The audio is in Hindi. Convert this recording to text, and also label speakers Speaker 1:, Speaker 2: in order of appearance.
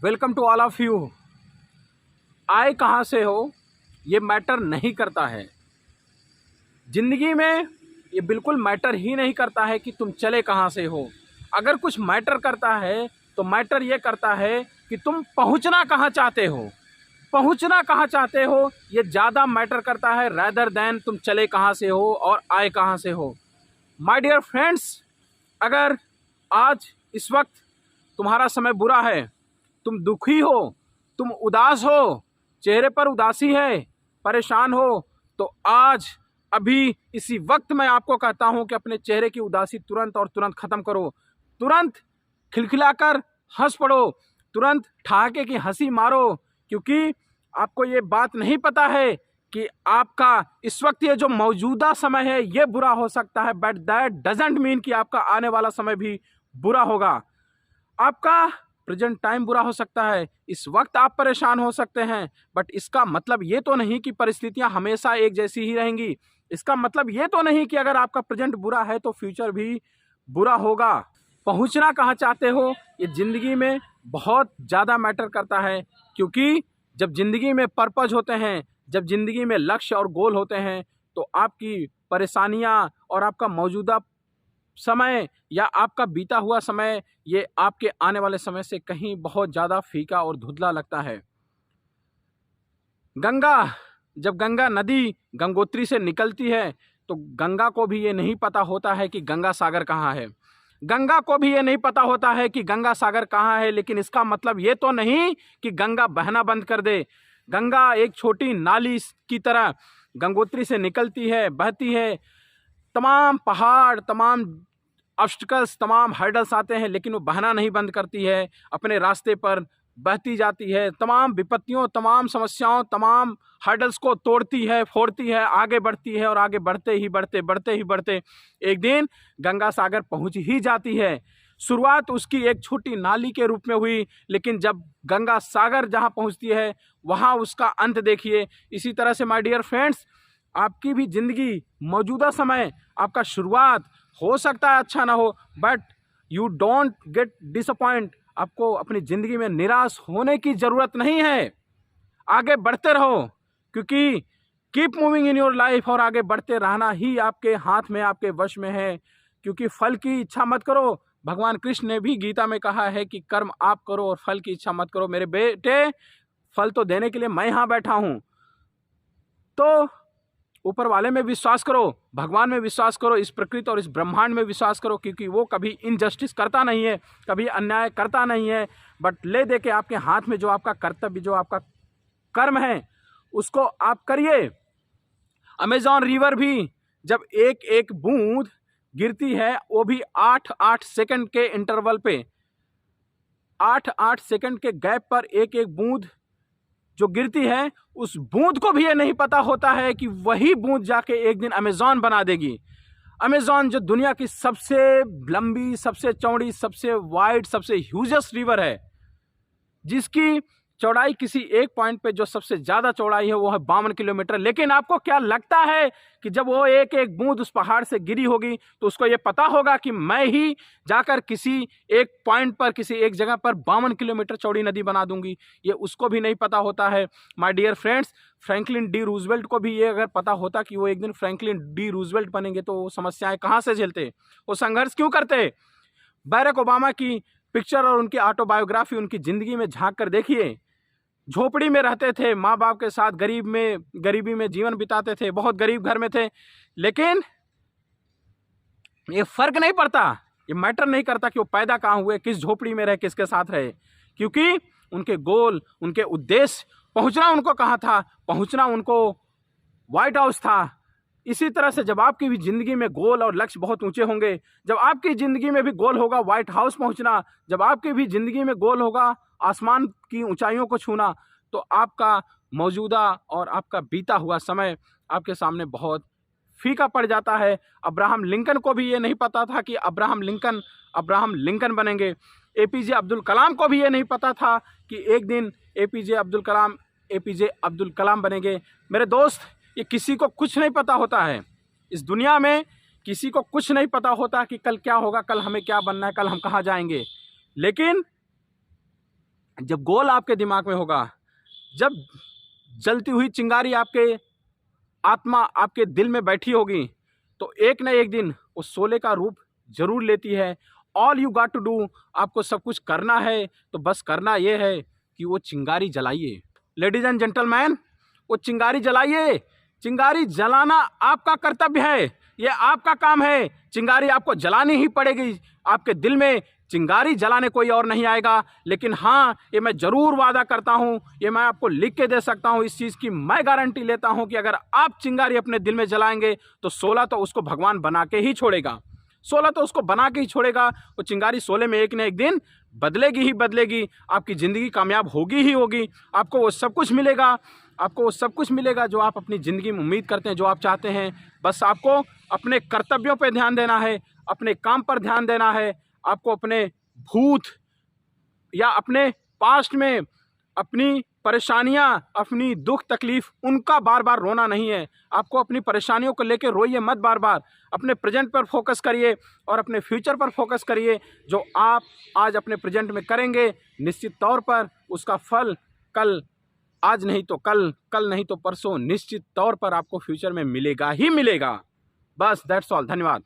Speaker 1: Welcome to all of you. आए कहाँ से हो ये मैटर नहीं करता है ज़िंदगी में। ये बिल्कुल मैटर ही नहीं करता है कि तुम चले कहाँ से हो। अगर कुछ मैटर करता है तो मैटर ये करता है कि तुम पहुँचना कहाँ चाहते हो। पहुँचना कहाँ चाहते हो ये ज़्यादा मैटर करता है रैदर दैन तुम चले कहाँ से हो और आए कहाँ से हो। माय डियर फ्रेंड्स, अगर आज इस वक्त तुम्हारा समय बुरा है, तुम दुखी हो, तुम उदास हो, चेहरे पर उदासी है, परेशान हो, तो आज अभी इसी वक्त मैं आपको कहता हूं कि अपने चेहरे की उदासी तुरंत और तुरंत ख़त्म करो। तुरंत खिलखिलाकर हंस पड़ो, तुरंत ठहाके की हंसी मारो, क्योंकि आपको ये बात नहीं पता है कि आपका इस वक्त ये जो मौजूदा समय है ये बुरा हो सकता है, बट दैट डजंट मीन कि आपका आने वाला समय भी बुरा होगा। आपका प्रेजेंट टाइम बुरा हो सकता है, इस वक्त आप परेशान हो सकते हैं, बट इसका मतलब ये तो नहीं कि परिस्थितियां हमेशा एक जैसी ही रहेंगी। इसका मतलब ये तो नहीं कि अगर आपका प्रेजेंट बुरा है तो फ्यूचर भी बुरा होगा। पहुंचना कहाँ चाहते हो ये ज़िंदगी में बहुत ज़्यादा मैटर करता है, क्योंकि जब ज़िंदगी में पर्पज होते हैं, जब ज़िंदगी में लक्ष्य और गोल होते हैं, तो आपकी परेशानियां और आपका मौजूदा समय या आपका बीता हुआ समय ये आपके आने वाले समय से कहीं बहुत ज़्यादा फीका और धुंधला लगता है। जब गंगा नदी गंगोत्री से निकलती है तो गंगा को भी ये नहीं पता होता है कि गंगा सागर कहाँ है। गंगा को भी ये नहीं पता होता है कि गंगा सागर कहाँ है, लेकिन इसका मतलब ये तो नहीं कि गंगा बहना बंद कर दे। गंगा एक छोटी नाली की तरह गंगोत्री से निकलती है, बहती है। तमाम पहाड़, तमाम ऑब्स्टिकल्स, तमाम हर्डल्स आते हैं, लेकिन वो बहना नहीं बंद करती है, अपने रास्ते पर बहती जाती है। तमाम विपत्तियों, तमाम समस्याओं, तमाम हर्डल्स को तोड़ती है, फोड़ती है, आगे बढ़ती है और आगे बढ़ते ही एक दिन गंगा सागर पहुंच ही जाती है। शुरुआत उसकी एक छोटी नाली के रूप में हुई, लेकिन जब गंगा सागर जहां पहुंचती है वहां उसका अंत देखिए। इसी तरह से माय डियर फ्रेंड्स, आपकी भी ज़िंदगी, मौजूदा समय, आपका शुरुआत हो सकता है अच्छा ना हो, but you don't get disappoint. आपको अपनी ज़िंदगी में निराश होने की ज़रूरत नहीं है। आगे बढ़ते रहो, क्योंकि keep moving in your life, और आगे बढ़ते रहना ही आपके हाथ में, आपके वश में है। क्योंकि फल की इच्छा मत करो। भगवान कृष्ण ने भी गीता में कहा है कि कर्म आप करो और फल की इच्छा मत करो। मेरे बेटे, फल तो देने के लिए मैं यहाँ बैठा हूँ। तो ऊपर वाले में विश्वास करो, भगवान में विश्वास करो, इस प्रकृति और इस ब्रह्मांड में विश्वास करो, क्योंकि वो कभी इनजस्टिस करता नहीं है, कभी अन्याय करता नहीं है, बट ले दे के आपके हाथ में जो आपका कर्तव्य, जो आपका कर्म है, उसको आप करिए। अमेजॉन रिवर भी जब एक एक बूंद गिरती है, वो भी 8-8 सेकंड के इंटरवल पे, 8-8 सेकंड के गैप पर एक एक बूंद जो गिरती है, उस बूंद को भी ये नहीं पता होता है कि वही बूंद जाके एक दिन अमेजॉन बना देगी। अमेजॉन जो दुनिया की सबसे लंबी, सबसे चौड़ी, सबसे वाइड, सबसे ह्यूजेस्ट रिवर है, जिसकी चौड़ाई किसी एक पॉइंट पे जो सबसे ज़्यादा चौड़ाई है वो है 52 किलोमीटर। लेकिन आपको क्या लगता है कि जब वो एक एक बूंद उस पहाड़ से गिरी होगी तो उसको ये पता होगा कि मैं ही जाकर किसी एक पॉइंट पर, किसी एक जगह पर 52 किलोमीटर चौड़ी नदी बना दूंगी? ये उसको भी नहीं पता होता है। My dear friends, Franklin D Roosevelt को भी ये अगर पता होता कि वो एक दिन फ्रैंकलिन डी रूजवेल्ट बनेंगे तो वो समस्याएं कहाँ से झेलते, वो संघर्ष क्यों करते? बैरक ओबामा की पिक्चर और उनकी ऑटोबायोग्राफी, उनकी ज़िंदगी में झांक कर देखिए। झोपड़ी में रहते थे, माँ बाप के साथ गरीबी में जीवन बिताते थे, बहुत गरीब घर में थे, लेकिन ये फर्क नहीं पड़ता, ये मैटर नहीं करता कि वो पैदा कहाँ हुए, किस झोपड़ी में रहे, किसके साथ रहे, क्योंकि उनके गोल, उनके उद्देश्य, पहुँचना उनको कहाँ था, पहुँचना उनको व्हाइट हाउस था। इसी तरह से जब आपकी भी ज़िंदगी में गोल और लक्ष्य बहुत ऊंचे होंगे, जब आपकी ज़िंदगी में भी गोल होगा व्हाइट हाउस पहुंचना, जब आपकी भी ज़िंदगी में गोल होगा आसमान की ऊंचाइयों को छूना, तो आपका मौजूदा और आपका बीता हुआ समय आपके सामने बहुत फीका पड़ जाता है। अब्राहम लिंकन को भी ये नहीं पता था कि अब्राहम लिंकन बनेंगे। एपीजे अब्दुल कलाम को भी ये नहीं पता था कि एक दिन एपीजे अब्दुल कलाम बनेंगे। मेरे दोस्त, ये किसी को कुछ नहीं पता होता है। इस दुनिया में किसी को कुछ नहीं पता होता कि कल क्या होगा, कल हमें क्या बनना है, कल हम कहाँ जाएंगे। लेकिन जब गोल आपके दिमाग में होगा, जब जलती हुई चिंगारी आपके आत्मा आपके दिल में बैठी होगी, तो एक न एक दिन वो शोले का रूप जरूर लेती है। All you got to do, आपको सब कुछ करना है, तो बस करना ये है कि वो चिंगारी जलाइए। लेडीज एंड जेंटलमैन, वो चिंगारी जलाइए। चिंगारी जलाना आपका कर्तव्य है, ये आपका काम है। चिंगारी आपको जलानी ही पड़ेगी। आपके दिल में चिंगारी जलाने कोई और नहीं आएगा। लेकिन हाँ, ये मैं ज़रूर वादा करता हूँ, ये मैं आपको लिख के दे सकता हूँ, इस चीज़ की मैं गारंटी लेता हूँ कि अगर आप चिंगारी अपने दिल में जलाएंगे तो शोला तो उसको भगवान बना के ही छोड़ेगा। शोला तो उसको बना के ही छोड़ेगा। वो चिंगारी शोले में एक न एक दिन बदलेगी ही बदलेगी। आपकी ज़िंदगी कामयाब होगी ही होगी। आपको वो सब कुछ मिलेगा, आपको वो सब कुछ मिलेगा जो आप अपनी ज़िंदगी में उम्मीद करते हैं, जो आप चाहते हैं। बस आपको अपने कर्तव्यों पर ध्यान देना है, अपने काम पर ध्यान देना है। आपको अपने भूत या अपने पास्ट में अपनी परेशानियां, अपनी दुख तकलीफ, उनका बार बार रोना नहीं है। आपको अपनी परेशानियों को लेकर रोइए मत बार बार। अपने प्रेजेंट पर फोकस करिए और अपने फ्यूचर पर फोकस करिए। जो आप आज अपने प्रेजेंट में करेंगे, निश्चित तौर पर उसका फल कल, आज नहीं तो कल, कल नहीं तो परसों, निश्चित तौर पर आपको फ्यूचर में मिलेगा ही मिलेगा। बस दैट्स ऑल। धन्यवाद।